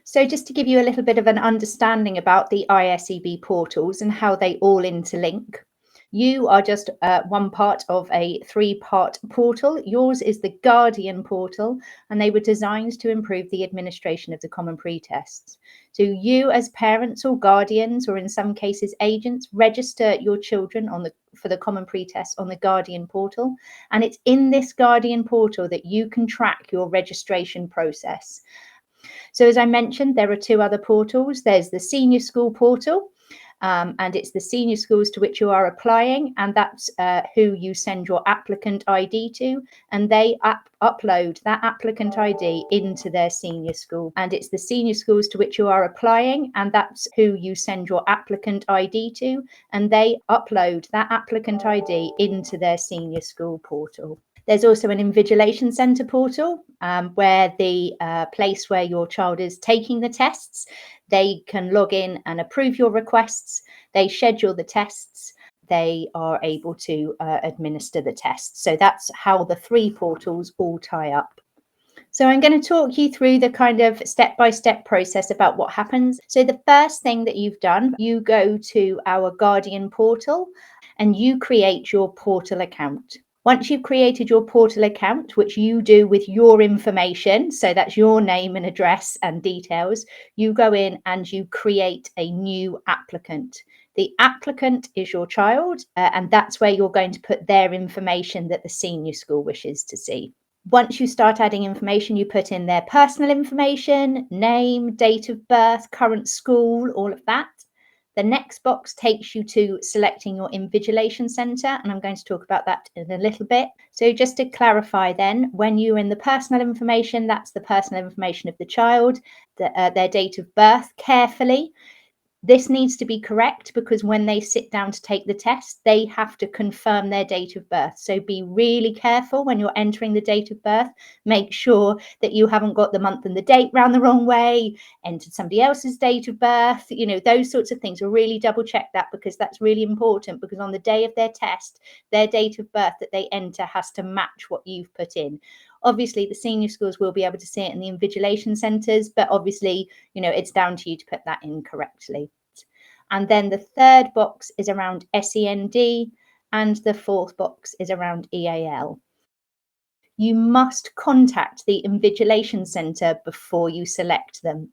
So just to give you a little bit of an understanding about the ISEB portals and how they all interlink, you are just one part of a three-part portal. Yours is the Guardian portal, and they were designed to improve the administration of the common pre-tests. So you as parents or guardians, or in some cases agents, register your children for the common pre-test on the Guardian portal. And it's in this Guardian portal that you can track your registration process. So as I mentioned, there are two other portals. There's the senior school portal, and it's the senior schools to which you are applying, and that's who you send your applicant ID to, and they upload that applicant ID into their senior school. And it's the senior schools to which you are applying, and that's who you send your applicant ID to, and they upload that applicant ID into their senior school portal. There's also an invigilation centre portal where the place where your child is taking the tests, they can log in and approve your requests. They schedule the tests. They are able to administer the tests. So that's how the three portals all tie up. So I'm going to talk you through the kind of step-by-step process about what happens. So the first thing that you've done, you go to our Guardian portal and you create your portal account. Once you've created your portal account, which you do with your information, so that's your name and address and details, you go in and you create a new applicant. The applicant is your child, and that's where you're going to put their information that the senior school wishes to see. Once you start adding information, you put in their personal information, name, date of birth, current school, all of that. The next box takes you to selecting your invigilation centre, and I'm going to talk about that in a little bit. So just to clarify then, when you're in the personal information, that's the personal information of the child, their date of birth carefully. This needs to be correct because when they sit down to take the test, they have to confirm their date of birth. So be really careful when you're entering the date of birth. Make sure that you haven't got the month and the date round the wrong way, entered somebody else's date of birth, those sorts of things. Really double check that because that's really important, because on the day of their test, their date of birth that they enter has to match what you've put in. Obviously, the senior schools will be able to see it in the invigilation centres, but obviously, it's down to you to put that in correctly. And then the third box is around SEND, and the fourth box is around EAL. You must contact the invigilation centre before you select them.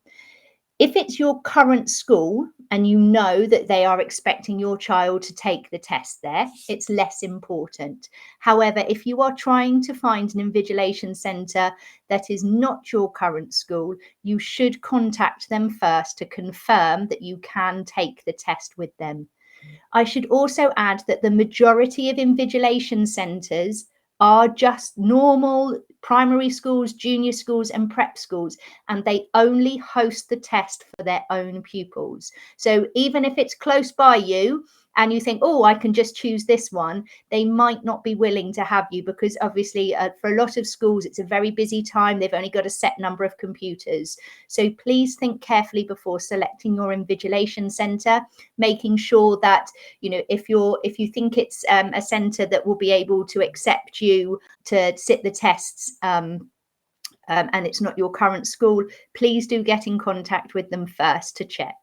If it's your current school and you know that they are expecting your child to take the test there, it's less important. However, if you are trying to find an invigilation centre that is not your current school, you should contact them first to confirm that you can take the test with them. I should also add that the majority of invigilation centres are just normal primary schools, junior schools and prep schools, and they only host the test for their own pupils. So even if it's close by you and you think, oh, I can just choose this one, they might not be willing to have you because obviously for a lot of schools, it's a very busy time. They've only got a set number of computers. So please think carefully before selecting your invigilation centre, making sure that, if you think it's a centre that will be able to accept you to sit the tests, and it's not your current school, please do get in contact with them first to check.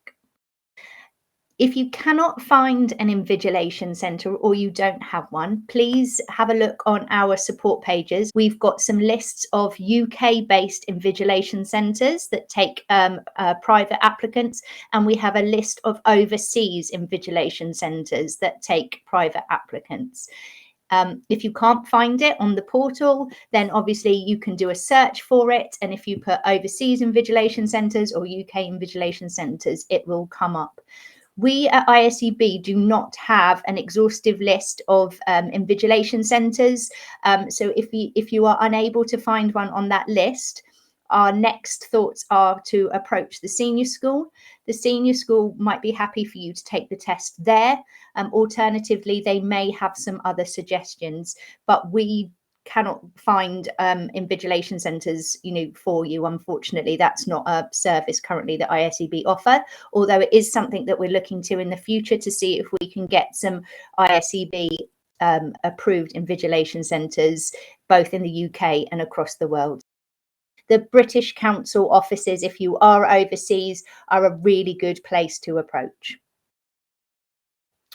If you cannot find an invigilation centre or you don't have one, please have a look on our support pages. We've got some lists of UK-based invigilation centres that take private applicants, and we have a list of overseas invigilation centres that take private applicants. If you can't find it on the portal, then obviously you can do a search for it. And if you put overseas invigilation centres or UK invigilation centres, it will come up. We at ISEB do not have an exhaustive list of invigilation centres. So if you are unable to find one on that list, our next thoughts are to approach the senior school. The senior school might be happy for you to take the test there. Alternatively, they may have some other suggestions, but we cannot find invigilation centres, for you. Unfortunately, that's not a service currently that ISEB offer, although it is something that we're looking to in the future to see if we can get some ISEB approved invigilation centres both in the UK and across the world. The British Council offices, if you are overseas, are a really good place to approach.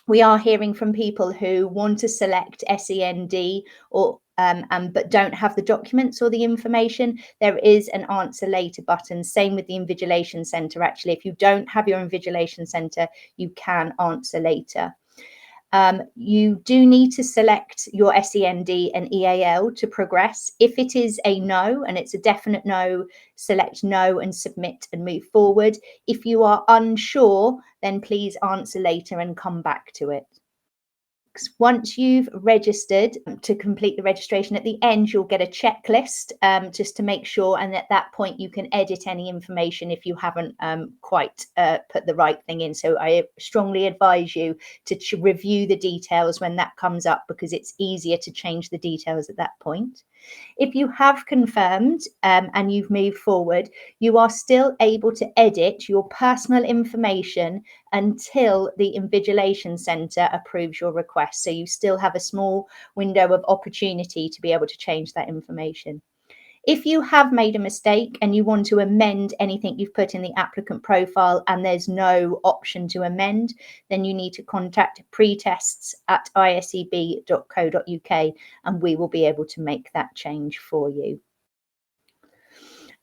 We are hearing from people who want to select SEND or but don't have the documents or the information. There is an answer later button. Same with the Invigilation Centre. Actually, if you don't have your Invigilation Centre, you can answer later. You do need to select your SEND and EAL to progress. If it is a no and it's a definite no, select no and submit and move forward. If you are unsure, then please answer later and come back to it. Once you've registered, to complete the registration, at the end you'll get a checklist just to make sure, and at that point you can edit any information if you haven't quite put the right thing in. So I strongly advise you to review the details when that comes up, because it's easier to change the details at that point. If you have confirmed and you've moved forward, you are still able to edit your personal information until the Invigilation Centre approves your request. So you still have a small window of opportunity to be able to change that information. If you have made a mistake and you want to amend anything you've put in the applicant profile and there's no option to amend, then you need to contact pretests@iseb.co.uk and we will be able to make that change for you.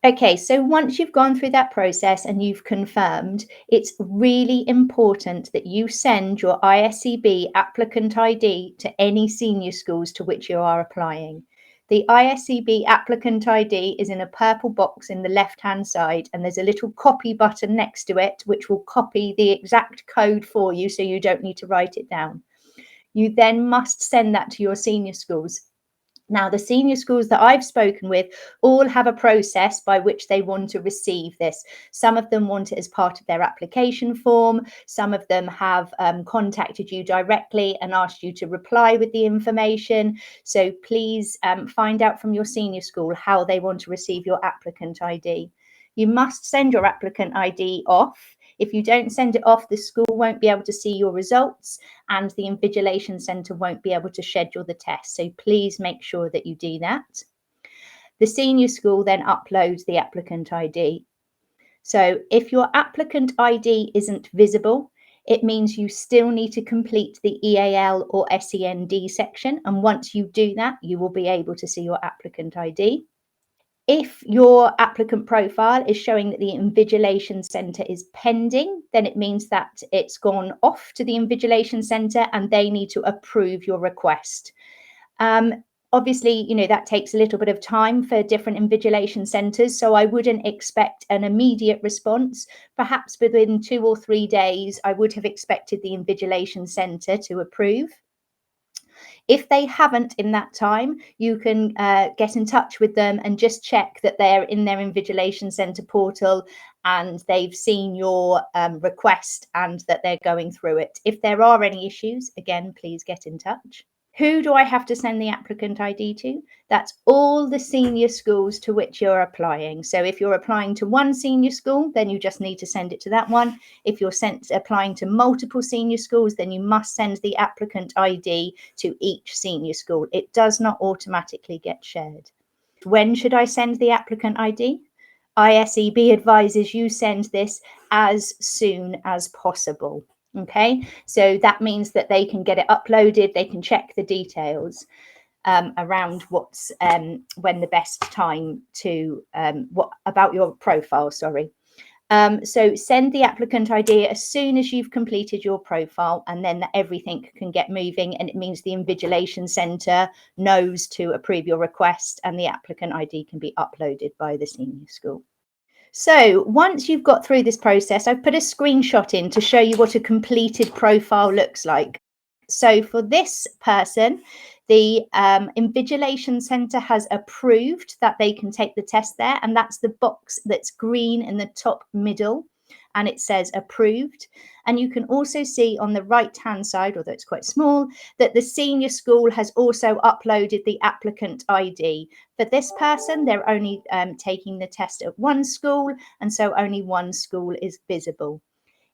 Okay, so once you've gone through that process and you've confirmed, it's really important that you send your ISEB applicant ID to any senior schools to which you are applying. The ISEB applicant ID is in a purple box in the left-hand side, and there's a little copy button next to it, which will copy the exact code for you, so you don't need to write it down. You then must send that to your senior schools. Now, the senior schools that I've spoken with all have a process by which they want to receive this. Some of them want it as part of their application form. Some of them have contacted you directly and asked you to reply with the information. So please find out from your senior school how they want to receive your applicant ID. You must send your applicant ID off. If you don't send it off, the school won't be able to see your results and the Invigilation Centre won't be able to schedule the test. So please make sure that you do that. The senior school then uploads the applicant ID. So if your applicant ID isn't visible, it means you still need to complete the EAL or SEND section. And once you do that, you will be able to see your applicant ID. If your applicant profile is showing that the Invigilation Centre is pending, then it means that it's gone off to the Invigilation Centre and they need to approve your request. Obviously, you know, that takes a little bit of time for different Invigilation Centres, so I wouldn't expect an immediate response. Perhaps within 2 or 3 days, I would have expected the Invigilation Centre to approve. If they haven't in that time, you can get in touch with them and just check that they're in their Invigilation Centre portal and they've seen your request and that they're going through it. If there are any issues, again, please get in touch. Who do I have to send the applicant ID to? That's all the senior schools to which you're applying. So if you're applying to one senior school, then you just need to send it to that one. If you're applying to multiple senior schools, then you must send the applicant ID to each senior school. It does not automatically get shared. When should I send the applicant ID? ISEB advises you send this as soon as possible. Okay, so that means that they can get it uploaded, they can check the details around what's when the best time to what about your profile, sorry. So send the applicant ID as soon as you've completed your profile, and then everything can get moving, and it means the Invigilation Centre knows to approve your request and the applicant ID can be uploaded by the senior school. So once you've got through this process, I've put a screenshot in to show you what a completed profile looks like. So for this person, the Invigilation Centre has approved that they can take the test there, and that's the box that's green in the top middle, and it says approved. And you can also see on the right-hand side, although it's quite small, that the senior school has also uploaded the applicant ID. For this person, they're only taking the test at one school, and so only one school is visible.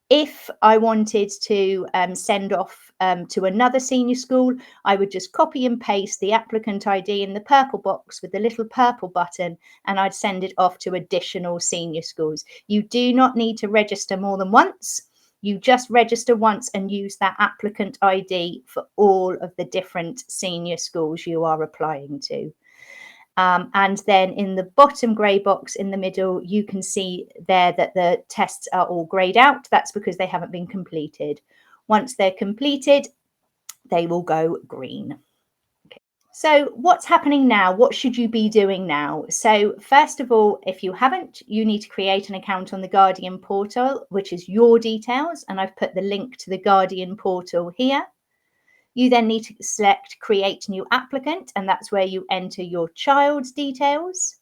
If I wanted to send off to another senior school, I would just copy and paste the applicant ID in the purple box with the little purple button, and I'd send it off to additional senior schools. You do not need to register more than once. You just register once and use that applicant ID for all of the different senior schools you are applying to. And then in the bottom grey box in the middle, you can see there that the tests are all greyed out. That's because they haven't been completed. Once they're completed, they will go green. Okay. So what's happening now? What should you be doing now? So first of all, if you haven't, you need to create an account on the Guardian portal, which is your details. And I've put the link to the Guardian portal here. You then need to select create new applicant, and that's where you enter your child's details.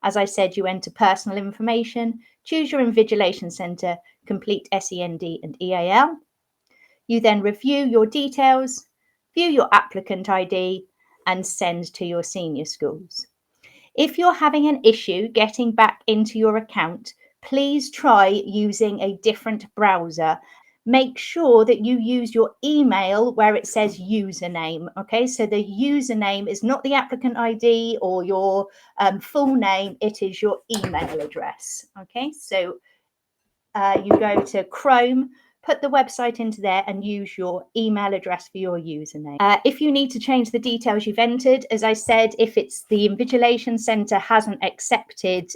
As I said, you enter personal information, choose your invigilation centre, complete SEND and EAL. You then review your details, view your applicant ID, and send to your senior schools. If you're having an issue getting back into your account, please try using a different browser. Make sure that you use your email where it says username. Okay, so the username is not the applicant ID or your full name, it is your email address. Okay, so you go to Chrome, put the website into there and use your email address for your username. If you need to change the details you've entered, as I said, if it's the invigilation centre hasn't accepted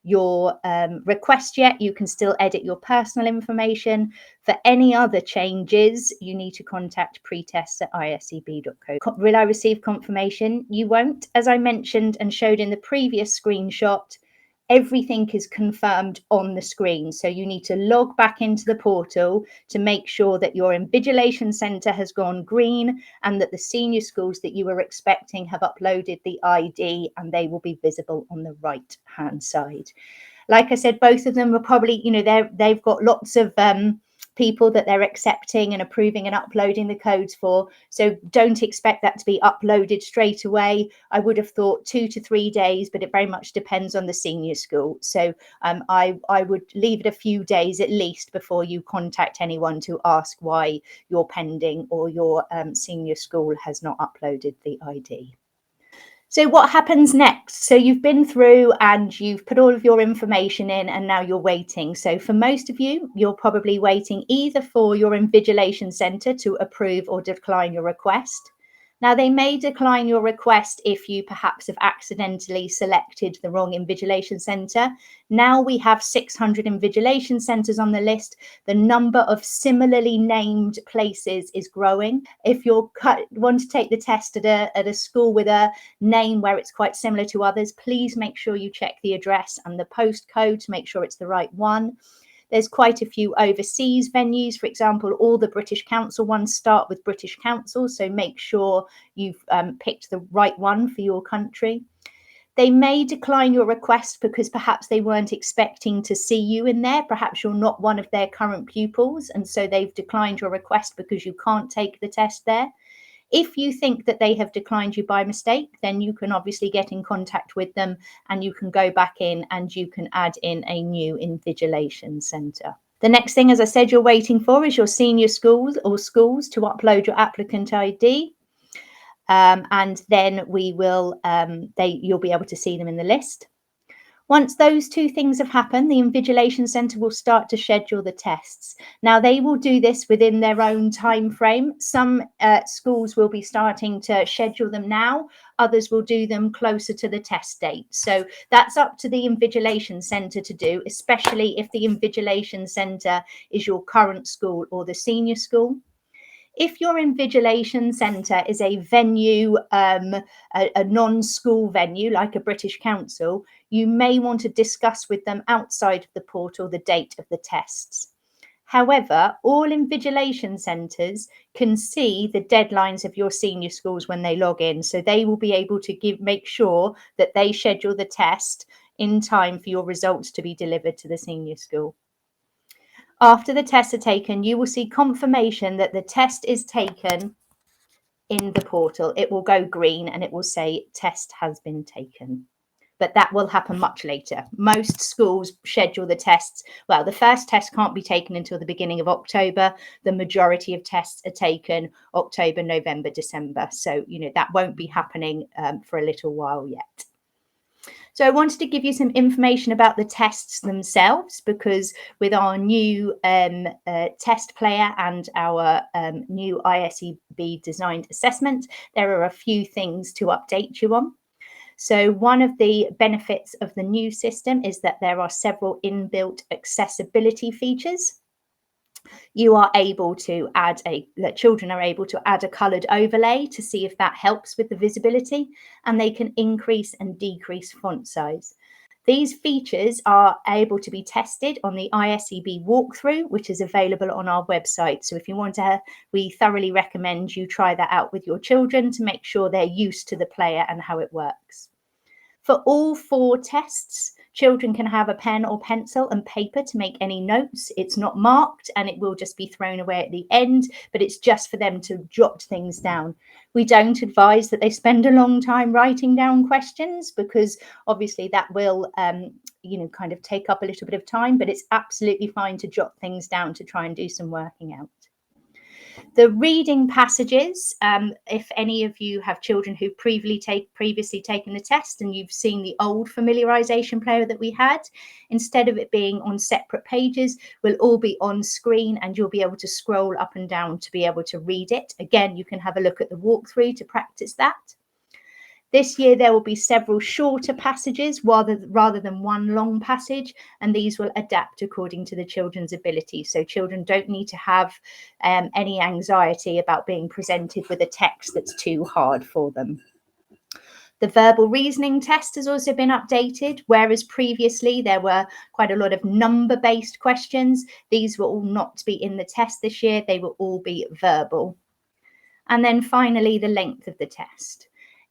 your request yet, you can still edit your personal information. For any other changes, you need to contact pretests@iseb.co. Will I receive confirmation? You won't. As I mentioned and showed in the previous screenshot, everything is confirmed on the screen. So you need to log back into the portal to make sure that your invigilation centre has gone green and that the senior schools that you were expecting have uploaded the ID and they will be visible on the right hand side. Like I said, both of them are probably, they've got lots of people that they're accepting and approving and uploading the codes for. So don't expect that to be uploaded straight away. I would have thought 2 to 3 days, but it very much depends on the senior school. So I would leave it a few days at least before you contact anyone to ask why you're pending or your senior school has not uploaded the ID. So what happens next? So you've been through and you've put all of your information in and now you're waiting. So for most of you, you're probably waiting either for your invigilation centre to approve or decline your request. Now, they may decline your request if you perhaps have accidentally selected the wrong invigilation centre. Now we have 600 invigilation centres on the list. The number of similarly named places is growing. If you want to take the test at a school with a name where it's quite similar to others, please make sure you check the address and the postcode to make sure it's the right one. There's quite a few overseas venues. For example, all the British Council ones start with British Council, so make sure you've picked the right one for your country. They may decline your request because perhaps they weren't expecting to see you in there. Perhaps you're not one of their current pupils, and so they've declined your request because you can't take the test there. If you think that they have declined you by mistake, then you can obviously get in contact with them and you can go back in and you can add in a new invigilation centre. The next thing, as I said, you're waiting for is your senior schools or schools to upload your applicant ID. And then we will, you'll be able to see them in the list. Once those two things have happened, the invigilation centre will start to schedule the tests. Now, they will do this within their own time frame. Some schools will be starting to schedule them now. Others will do them closer to the test date. So that's up to the invigilation centre to do, especially if the invigilation centre is your current school or the senior school. If your invigilation centre is a venue, a non-school venue like a British Council, you may want to discuss with them outside of the portal the date of the tests. However, all invigilation centres can see the deadlines of your senior schools when they log in, so they will be able to make sure that they schedule the test in time for your results to be delivered to the senior school. After the tests are taken, you will see confirmation that the test is taken in the portal. It will go green and it will say test has been taken. but that will happen much later. Most schools schedule the tests. Well, the first test can't be taken until the beginning of October. The majority of tests are taken October, November, December. So, that won't be happening for a little while yet. So I wanted to give you some information about the tests themselves, because with our new test player and our new ISEB designed assessment, there are a few things to update you on. So one of the benefits of the new system is that there are several inbuilt accessibility features. You are able to add children are able to add a coloured overlay to see if that helps with the visibility, and they can increase and decrease font size. These features are able to be tested on the ISEB walkthrough, which is available on our website. So if you want to, we thoroughly recommend you try that out with your children to make sure they're used to the player and how it works. For all 4 tests, children can have a pen or pencil and paper to make any notes. It's not marked and it will just be thrown away at the end, but it's just for them to jot things down. We don't advise that they spend a long time writing down questions, because obviously that will, kind of take up a little bit of time, but it's absolutely fine to jot things down to try and do some working out. The reading passages, if any of you have children who previously taken the test and you've seen the old familiarisation player that we had, instead of it being on separate pages, will all be on screen and you'll be able to scroll up and down to be able to read it. Again, you can have a look at the walkthrough to practice that. This year, there will be several shorter passages rather than one long passage, and these will adapt according to the children's ability. So children don't need to have any anxiety about being presented with a text that's too hard for them. The verbal reasoning test has also been updated, whereas previously there were quite a lot of number-based questions. These will all not be in the test this year. They will all be verbal. And then finally, the length of the test.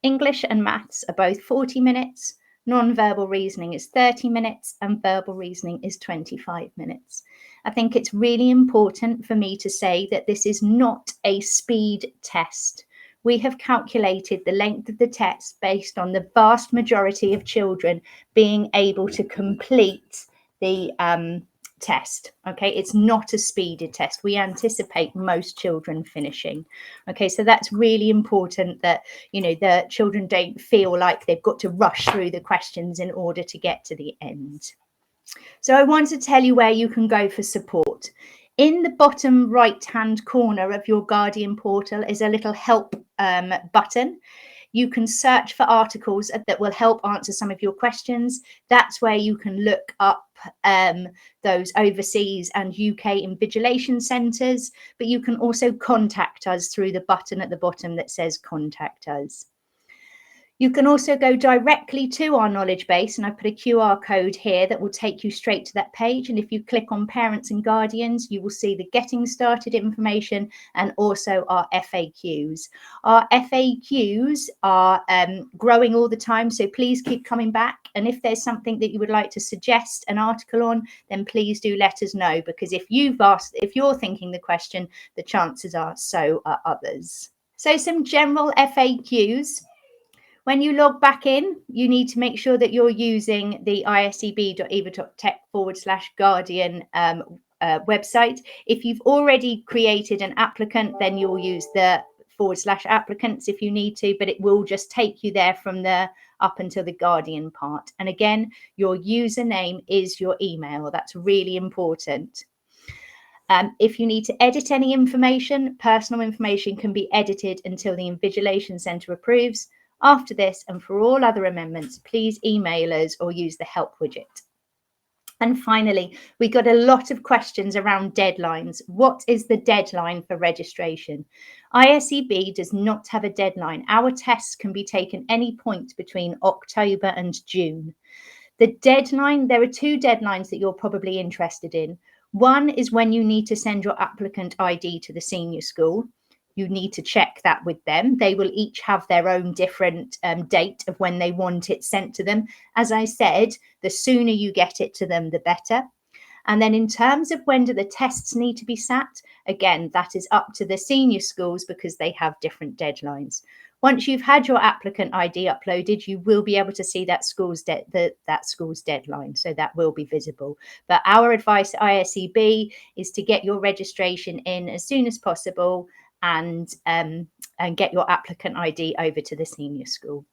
English and maths are both 40 minutes, non-verbal reasoning is 30 minutes, and verbal reasoning is 25 minutes. I think it's really important for me to say that this is not a speed test. We have calculated the length of the test based on the vast majority of children being able to complete the test. Okay, it's not a speeded test. We anticipate most children finishing. Okay, so that's really important, that the children don't feel like they've got to rush through the questions in order to get to the end. So I want to tell you where you can go for support. In the bottom right hand corner of your Guardian portal is a little help button. You can search for articles that will help answer some of your questions. That's where you can look up those overseas and UK invigilation centres, but you can also contact us through the button at the bottom that says contact us. You can also go directly to our knowledge base, and I've put a QR code here that will take you straight to that page. And if you click on Parents and Guardians, you will see the getting started information and also our FAQs. Our FAQs are growing all the time, so please keep coming back. And if there's something that you would like to suggest an article on, then please do let us know, because if you're thinking the question, the chances are so are others. So some general FAQs. When you log back in, you need to make sure that you're using the iseb.eva.tech/Guardian website. If you've already created an applicant, then you'll use the /applicants if you need to, but it will just take you there from the up until the Guardian part. And again, your username is your email. That's really important. If you need to edit any information, personal information can be edited until the Invigilation Centre approves. After this, and for all other amendments, please email us or use the help widget. And finally, we got a lot of questions around deadlines. What is the deadline for registration? ISEB does not have a deadline. Our tests can be taken any point between October and June. The deadline, there are 2 deadlines that you're probably interested in. One is when you need to send your applicant ID to the senior school. You need to check that with them. They will each have their own different date of when they want it sent to them. As I said, the sooner you get it to them, the better. And then in terms of when do the tests need to be sat, again, that is up to the senior schools because they have different deadlines. Once you've had your applicant ID uploaded, you will be able to see that school's deadline, so that will be visible. But our advice at ISEB is to get your registration in as soon as possible and get your applicant ID over to the senior school.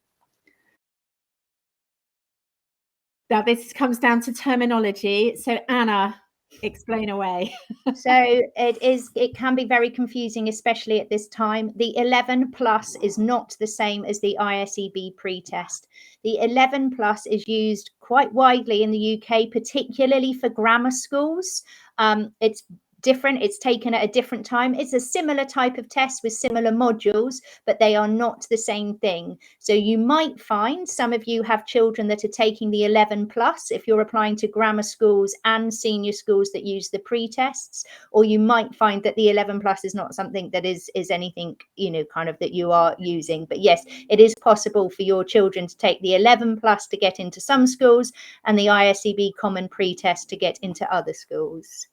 Now this comes down to terminology. So Anna, explain away. So it can be very confusing, especially at this time. The 11 plus is not the same as the ISEB pre-test. The 11 plus is used quite widely in the UK, particularly for grammar schools. It's different. It's taken at a different time. It's a similar type of test with similar modules, but they are not the same thing. So you might find some of you have children that are taking the 11 plus if you're applying to grammar schools and senior schools that use the pre-tests, or you might find that the 11 plus is not something that is anything, you know, kind of that you are using. But yes, it is possible for your children to take the 11 plus to get into some schools and the ISEB common pre-test to get into other schools.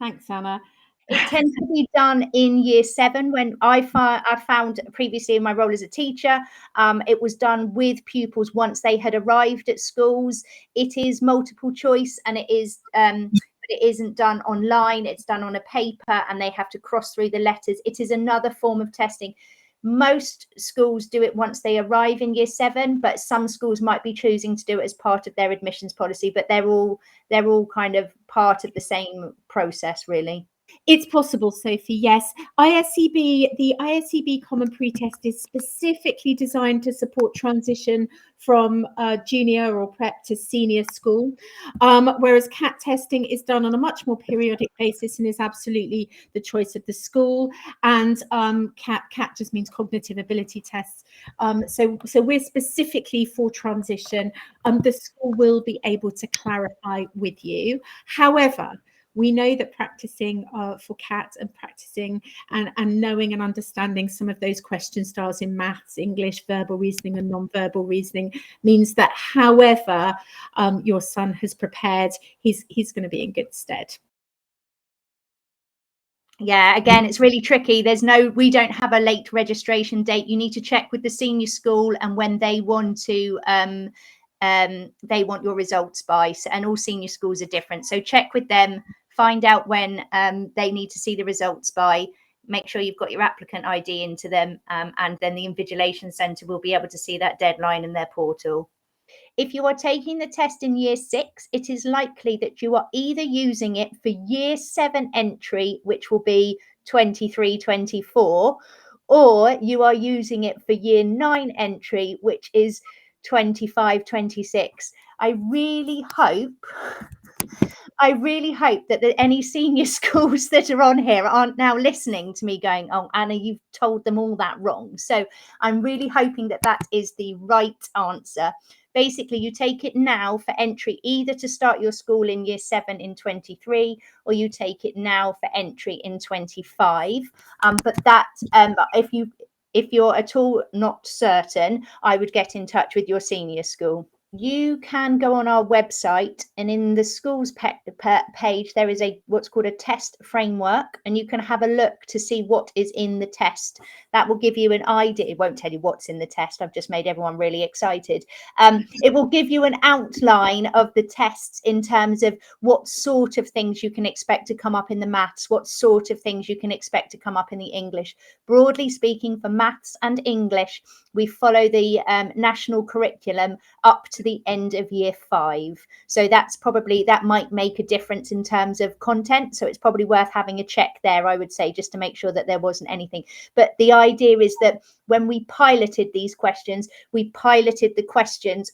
Thanks, Anna. It tends to be done in year 7. When I found previously in my role as a teacher, it was done with pupils once they had arrived at schools. It is multiple choice, and it is but it isn't done online. It's done on a paper and they have to cross through the letters. It is another form of testing. Most schools do it once they arrive in year 7, but some schools might be choosing to do it as part of their admissions policy, but they're all kind of part of the same process, really. It's possible, Sophie, yes. The ISEB Common Pretest is specifically designed to support transition from junior or prep to senior school, whereas CAT testing is done on a much more periodic basis and is absolutely the choice of the school. And CAT just means cognitive ability tests. So we're specifically for transition. The school will be able to clarify with you. However, we know that practicing for CAT and practicing and knowing and understanding some of those question styles in maths, English, verbal reasoning and non-verbal reasoning means that however your son has prepared, he's going to be in good stead. Yeah, again, it's really tricky. We don't have a late registration date. You need to check with the senior school and when they want to they want your results by. And all senior schools are different. So check with them, find out when they need to see the results by, make sure you've got your applicant ID into them, and then the invigilation centre will be able to see that deadline in their portal. If you are taking the test in year 6, it is likely that you are either using it for year 7 entry, which will be 23-24, or you are using it for year 9 entry, which is 25-26. I really hope that any senior schools that are on here aren't now listening to me going, oh, Anna, you've told them all that wrong. So I'm really hoping that that is the right answer. Basically, you take it now for entry either to start your school in year 7 in 23, or you take it now for entry in 25. But that if you're at all not certain, I would get in touch with your senior school. You can go on our website, and in the schools page there is what's called a test framework, and you can have a look to see what is in the test. That will give you an idea. It won't tell you what's in the test. I've just made everyone really excited. It will give you an outline of the tests in terms of what sort of things you can expect to come up in the maths, what sort of things you can expect to come up in the English. Broadly speaking, for maths and English, we follow the national curriculum up to the end of year 5. So that might make a difference in terms of content. So it's probably worth having a check there, I would say, just to make sure that there wasn't anything. But the idea is that when we piloted these questions, we piloted the questions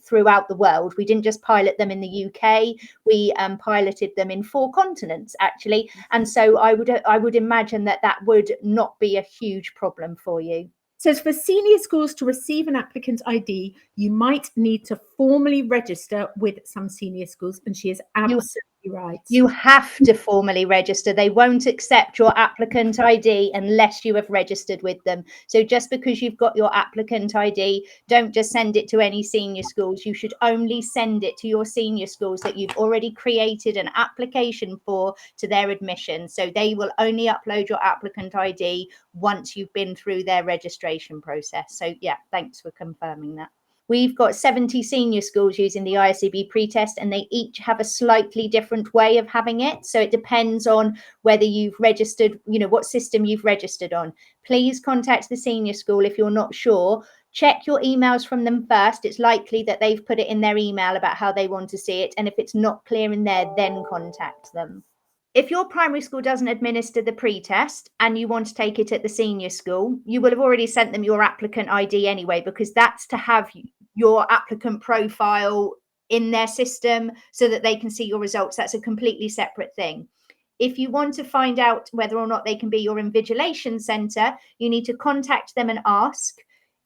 throughout the world. We didn't just pilot them in the UK. We piloted them in 4 continents, actually. And so I would imagine that would not be a huge problem for you. So for senior schools to receive an applicant ID, you might need to formally register with some senior schools, and she is absolutely exactly right. You have to formally register. They won't accept your applicant ID unless you have registered with them. So just because you've got your applicant ID, don't just send it to any senior schools. You should only send it to your senior schools that you've already created an application for to their admission. So they will only upload your applicant ID once you've been through their registration process. So yeah, thanks for confirming that. We've got 70 senior schools using the ISEB pretest, and they each have a slightly different way of having it. So it depends on whether you've registered, what system you've registered on. Please contact the senior school if you're not sure. Check your emails from them first. It's likely that they've put it in their email about how they want to see it. And if it's not clear in there, then contact them. If your primary school doesn't administer the pretest and you want to take it at the senior school, you will have already sent them your applicant ID anyway, because that's to have your applicant profile in their system so that they can see your results. That's a completely separate thing. If you want to find out whether or not they can be your invigilation centre, you need to contact them and ask.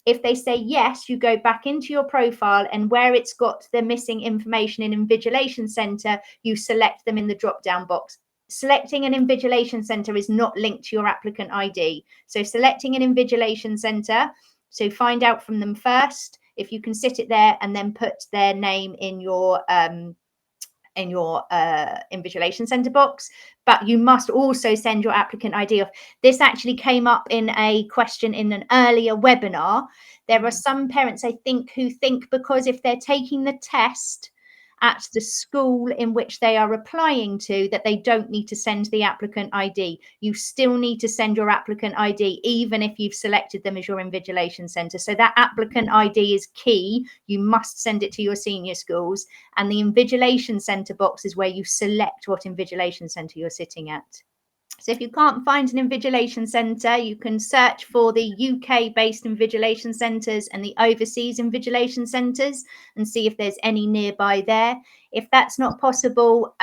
If they say yes, you go back into your profile, and where it's got the missing information in invigilation centre, you select them in the drop-down box. Selecting an invigilation centre is not linked to your applicant ID. So selecting an invigilation centre, so find out from them first if you can sit it there and then put their name in your invigilation centre box. But you must also send your applicant ID off. This actually came up in a question in an earlier webinar. There are some parents, I think, who think because if they're taking the test at the school in which they are applying to, that they don't need to send the applicant ID. You still need to send your applicant ID, even if you've selected them as your invigilation centre. So that applicant ID is key. You must send it to your senior schools. And the invigilation centre box is where you select what invigilation centre you're sitting at. So if you can't find an invigilation centre, you can search for the UK-based invigilation centres and the overseas invigilation centres and see if there's any nearby there. If that's not possible,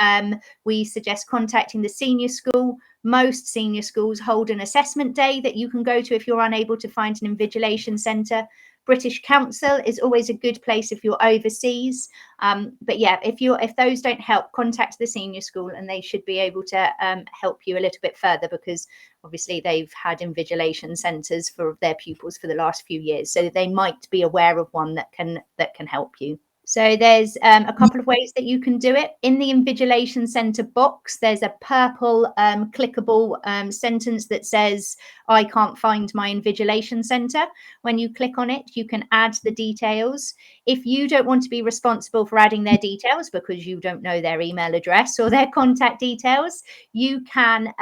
we suggest contacting the senior school. Most senior schools hold an assessment day that you can go to if you're unable to find an invigilation centre. British Council is always a good place if you're overseas. But yeah, if those don't help, contact the senior school and they should be able to help you a little bit further, because obviously they've had invigilation centres for their pupils for the last few years, so they might be aware of one that can help you. So there's a couple of ways that you can do it. In the invigilation centre box, there's a purple clickable sentence that says, "I can't find my invigilation centre." When you click on it, you can add the details. If you don't want to be responsible for adding their details because you don't know their email address or their contact details, you can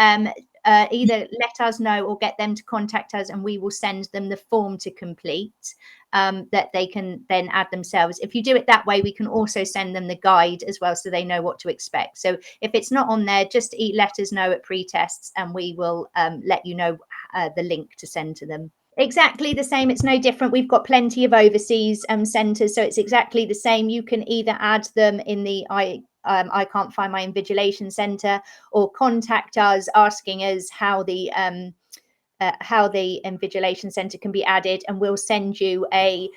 either let us know or get them to contact us, and we will send them the form to complete that they can then add themselves. If you do it that way, we can also send them the guide as well, so they know what to expect. So if it's not on there, just let us know at pre-tests and we will let you know the link to send to them. Exactly the same. It's no different. We've got plenty of overseas centres, so it's exactly the same. You can either add them in the I can't find my invigilation centre, or contact us asking us how the invigilation centre can be added, and we'll send you a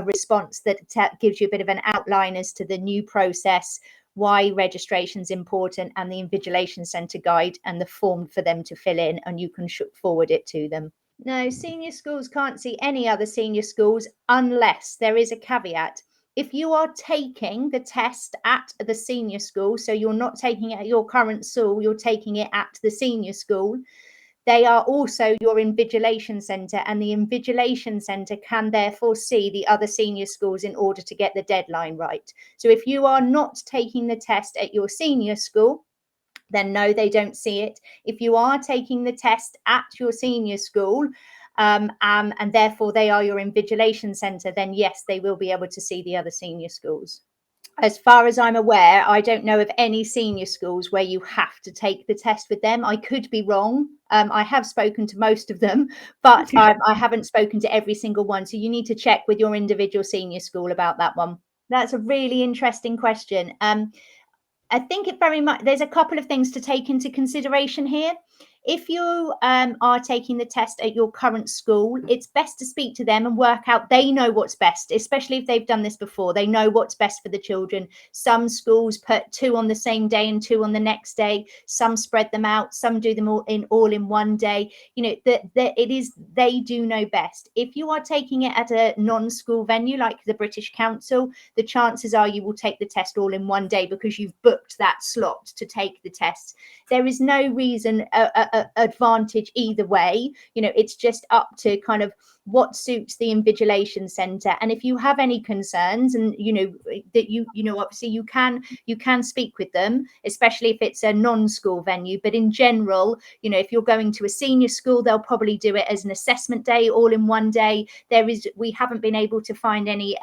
response that gives you a bit of an outline as to the new process, why registration is important, and the invigilation centre guide and the form for them to fill in, and you can forward it to them. No, senior schools can't see any other senior schools unless there is a caveat. If you are taking the test at the senior school, so you're not taking it at your current school, you're taking it at the senior school, they are also your invigilation centre, and the invigilation centre can therefore see the other senior schools in order to get the deadline right. So if you are not taking the test at your senior school, then no, they don't see it. If you are taking the test at your senior school, and therefore they are your invigilation centre, then yes, they will be able to see the other senior schools. As far as I'm aware, I don't know of any senior schools where you have to take the test with them. I could be wrong. I have spoken to most of them, but I haven't spoken to every single one. So you need to check with your individual senior school about that one. That's a really interesting question. I think it very much, there's a couple of things to take into consideration here. If you are taking the test at your current school, it's best to speak to them and work out. They know what's best, especially if they've done this before. They know what's best for the children. Some schools put 2 on the same day and 2 on the next day. Some spread them out. Some do them all in one day. You know, they do know best. If you are taking it at a non-school venue like the British Council, the chances are you will take the test all in one day because you've booked that slot to take the test. There is no reason advantage either way. You know, it's just up to kind of what suits the invigilation centre. And if you have any concerns, and you know that you know obviously you can speak with them, especially if it's a non-school venue. But in general, you know, if you're going to a senior school, they'll probably do it as an assessment day, all in one day. We haven't been able to find any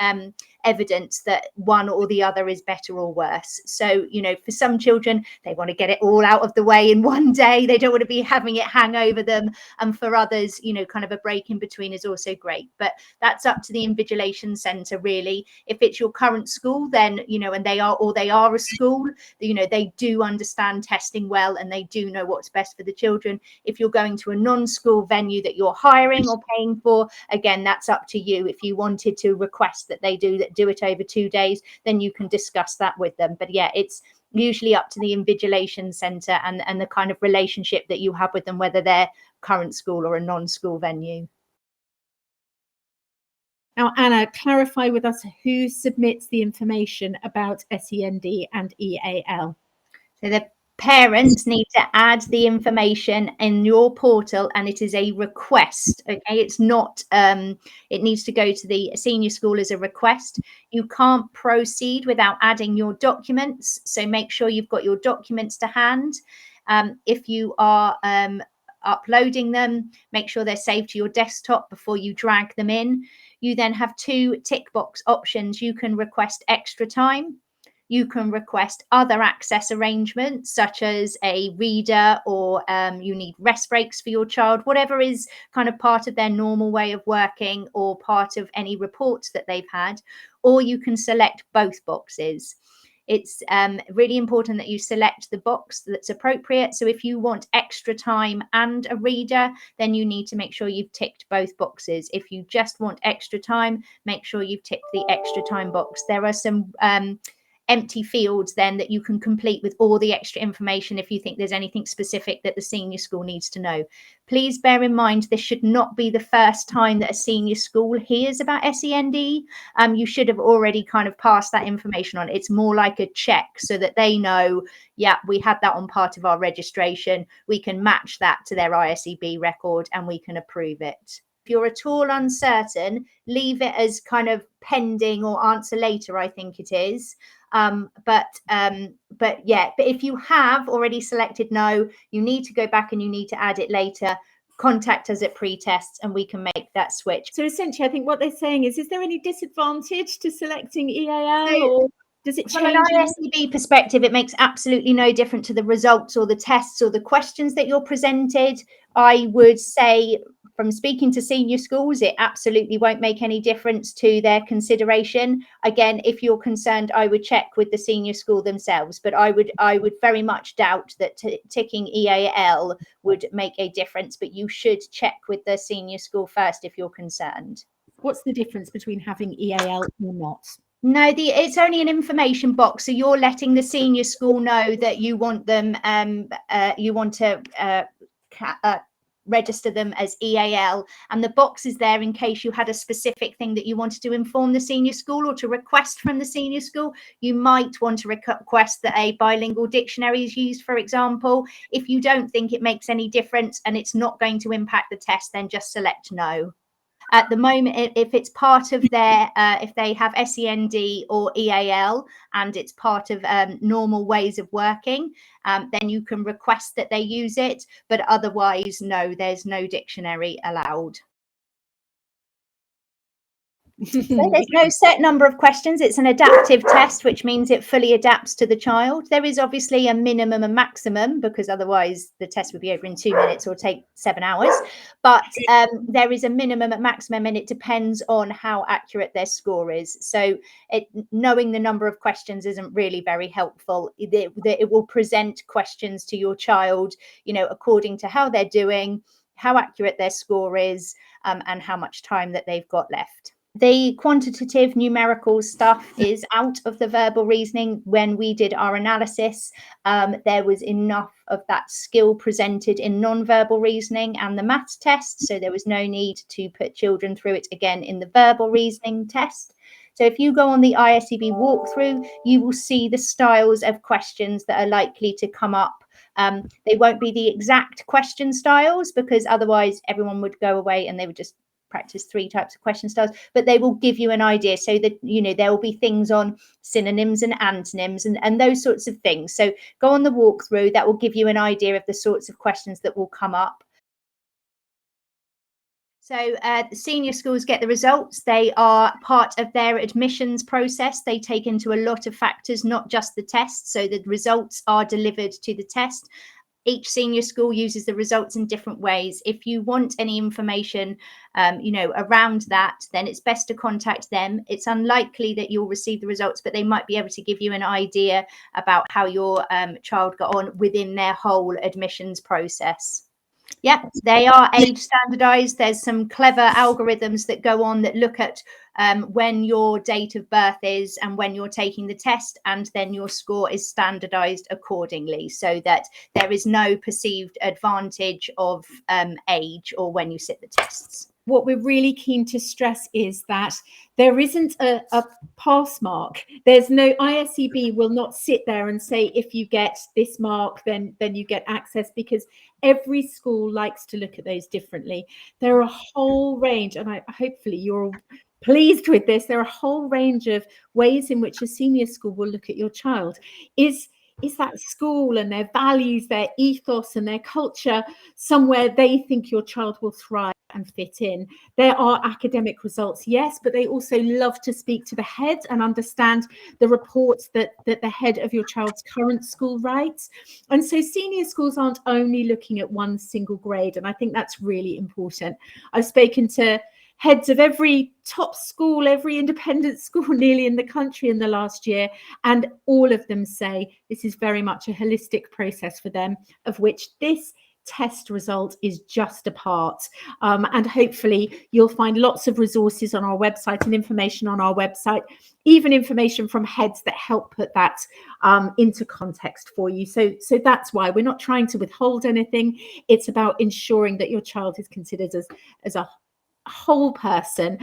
evidence that one or the other is better or worse. So, you know, for some children, they want to get it all out of the way in one day. They don't want to be having it hang over them. And for others, you know, kind of a break in between is also great. But that's up to the invigilation centre, really. If it's your current school, then, you know, and they are a school, you know, they do understand testing well and they do know what's best for the children. If you're going to a non-school venue that you're hiring or paying for, again, that's up to you. If you wanted to request that they do it over 2 days, then you can discuss that with them. But yeah, it's usually up to the invigilation centre and the kind of relationship that you have with them, whether they're current school or a non-school venue. Now, Anna, clarify with us who submits the information about SEND and EAL. So the parents need to add the information in your portal, and it is a request. Okay, it's not it needs to go to the senior school as a request. You can't proceed without adding your documents, so make sure you've got your documents to hand. If you are uploading them, make sure they're saved to your desktop before you drag them in. You then have 2 tick box options. You can request extra time. You can request other access arrangements, such as a reader, or you need rest breaks for your child, whatever is kind of part of their normal way of working or part of any reports that they've had. Or you can select both boxes. It's really important that you select the box that's appropriate. So if you want extra time and a reader, then you need to make sure you've ticked both boxes. If you just want extra time, make sure you've ticked the extra time box. There are some empty fields then that you can complete with all the extra information if you think there's anything specific that the senior school needs to know. Please bear in mind, this should not be the first time that a senior school hears about SEND. You should have already kind of passed that information on. It's more like a check so that they know, yeah, we had that on part of our registration. We can match that to their ISEB record and we can approve it. If you're at all uncertain, leave it as kind of pending or answer later, I think it is. But if you have already selected no, you need to go back and you need to add it later. Contact us at pre-tests and we can make that switch. So essentially, I think what they're saying is there any disadvantage to selecting EAL, or does it change? From an ISEB perspective, it makes absolutely no difference to the results or the tests or the questions that you're presented. I would say, from speaking to senior schools, it absolutely won't make any difference to their consideration. Again, if you're concerned, I would check with the senior school themselves, but I would very much doubt that ticking EAL would make a difference, but you should check with the senior school first if you're concerned. What's the difference between having EAL or not? No, it's only an information box. So you're letting the senior school know that you want them, you want to register them as EAL, and the box is there in case you had a specific thing that you wanted to inform the senior school or to request from the senior school. You might want to request that a bilingual dictionary is used, for example. If you don't think it makes any difference and it's not going to impact the test, then just select no. At the moment, if it's part of their, if they have SEND or EAL and it's part of normal ways of working, then you can request that they use it. But otherwise, no, there's no dictionary allowed. So there's no set number of questions. It's an adaptive test, which means it fully adapts to the child. There is obviously a minimum and maximum, because otherwise the test would be over in 2 minutes or take 7 hours. But there is a minimum and maximum, and it depends on how accurate their score is. So knowing the number of questions isn't really very helpful. It will present questions to your child, according to how they're doing, how accurate their score is, and how much time that they've got left. The quantitative numerical stuff is out of the verbal reasoning. When we did our analysis, there was enough of that skill presented in non-verbal reasoning and the maths test, so there was no need to put children through it again in the verbal reasoning test. So if you go on the ISEB walkthrough, you will see the styles of questions that are likely to come up. They won't be the exact question styles, because otherwise everyone would go away and they would just practice 3 types of question styles, but they will give you an idea, so that there will be things on synonyms and antonyms and those sorts of things. So go on the walkthrough. That will give you an idea of the sorts of questions that will come up. So the senior schools get the results. They are part of their admissions process. They take into a lot of factors, not just the test. So the results are delivered to the test. Each senior school uses the results in different ways. If you want any information, around that, then it's best to contact them. It's unlikely that you'll receive the results, but they might be able to give you an idea about how your child got on within their whole admissions process. Yeah, they are age standardized. There's some clever algorithms that go on that look at when your date of birth is and when you're taking the test, and then your score is standardized accordingly, so that there is no perceived advantage of age or when you sit the tests. What we're really keen to stress is that there isn't a pass mark. There's no, ISEB will not sit there and say, if you get this mark, then you get access, because every school likes to look at those differently. There are a whole range, and hopefully you're pleased with this. There are a whole range of ways in which a senior school will look at your child. Is that school and their values, their ethos and their culture somewhere they think your child will thrive and fit in? There are academic results, yes, but they also love to speak to the head and understand the reports that the head of your child's current school writes. And so senior schools aren't only looking at one single grade, and I think that's really important. I've spoken to heads of every top school, every independent school nearly in the country in the last year, and all of them say this is very much a holistic process for them, of which this test result is just a part. And hopefully you'll find lots of resources on our website and information on our website, even information from heads that help put that into context for you. So that's why we're not trying to withhold anything. It's about ensuring that your child is considered as a whole person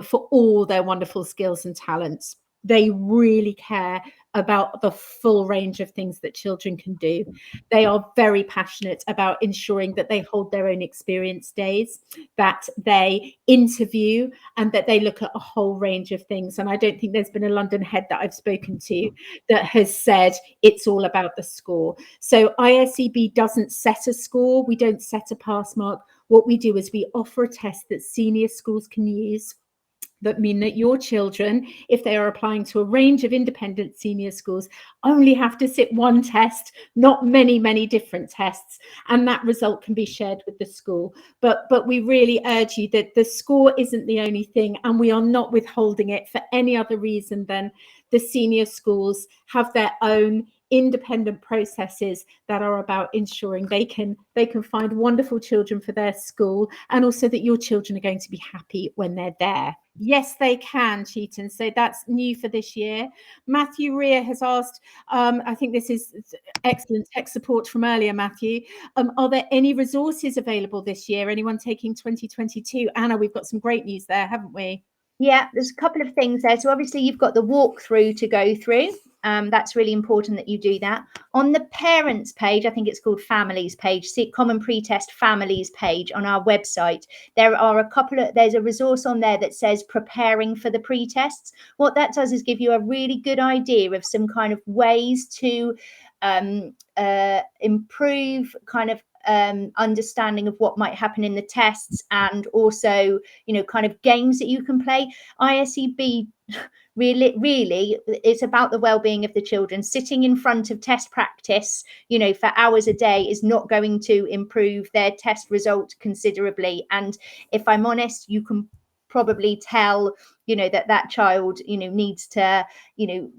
for all their wonderful skills and talents. They really care about the full range of things that children can do. They are very passionate about ensuring that they hold their own experience days, that they interview, and that they look at a whole range of things. And I don't think there's been a London head that I've spoken to that has said it's all about the score. So ISEB doesn't set a score. We don't set a pass mark. What we do is we offer a test that senior schools can use, that mean that your children, if they are applying to a range of independent senior schools, only have to sit one test, not many different tests, and that result can be shared with the school. But we really urge you that the score isn't the only thing, and we are not withholding it for any other reason than the senior schools have their own independent processes that are about ensuring they can find wonderful children for their school, and also that your children are going to be happy when they're there. Yes, they can, Cheaton. So that's new for this year. Matthew Rear has asked, I think this is excellent tech support from earlier, Matthew. Are there any resources available this year? Anyone taking 2022? Anna, we've got some great news there, haven't we? Yeah, there's a couple of things there. So obviously you've got the walkthrough to go through. That's really important that you do that. On the parents page, I think it's called families page, see common pretest families page on our website. There are there's a resource on there that says preparing for the pretests. What that does is give you a really good idea of some kind of ways to improve kind of understanding of what might happen in the tests, and also, you know, kind of games that you can play. ISEB really it's about the well-being of the children. Sitting in front of test practice, you know, for hours a day is not going to improve their test result considerably. And if I'm honest, you can probably tell, you know, that that child, you know, needs to, you know,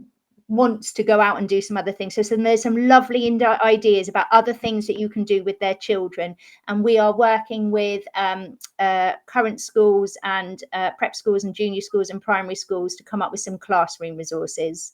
wants to go out and do some other things. So there's some lovely ideas about other things that you can do with their children. And we are working with current schools and prep schools and junior schools and primary schools to come up with some classroom resources.